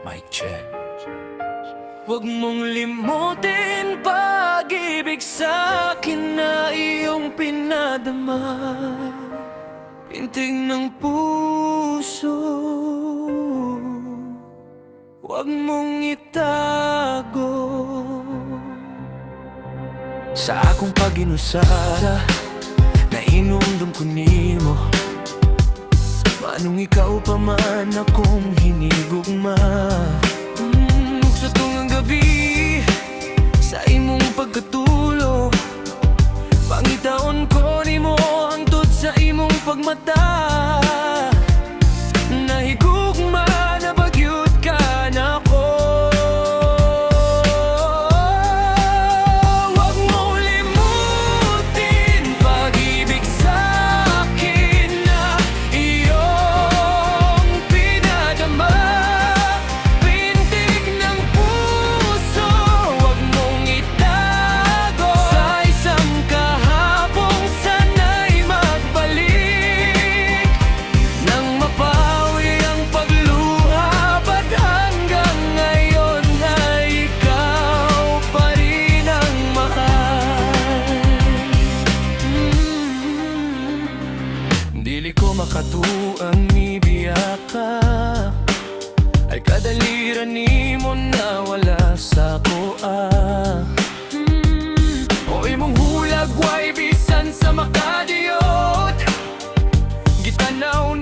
Mic check. Huwag mong limutin pag-ibig sa'kin na iyong pinadama, pintig ng puso. Huwag mong itago sa akong pag-inusara na inumdum ko nimo. Manong ikaw pa man akong hinigugma. Sa tungang gabi, sa imong pagkatulog, pangitaon ko nimo hangtod sa imong pagmata. Nahigugma na bagyod ka na ko. Huwag mong limutin pag-ibig sa'kin na iyong pinadama, pintig ng puso. Huwag mong itago sa isang kahapong sana'y magbalik nang mapawi ang pagluha. Ba't hanggang ngayon ay ikaw pa rin ang mahal? Dili ko makatuang ibiyaka, ay kadaliran nimo na wala sa koa. O imong hulag way bisan sa makadiyot, gitanaw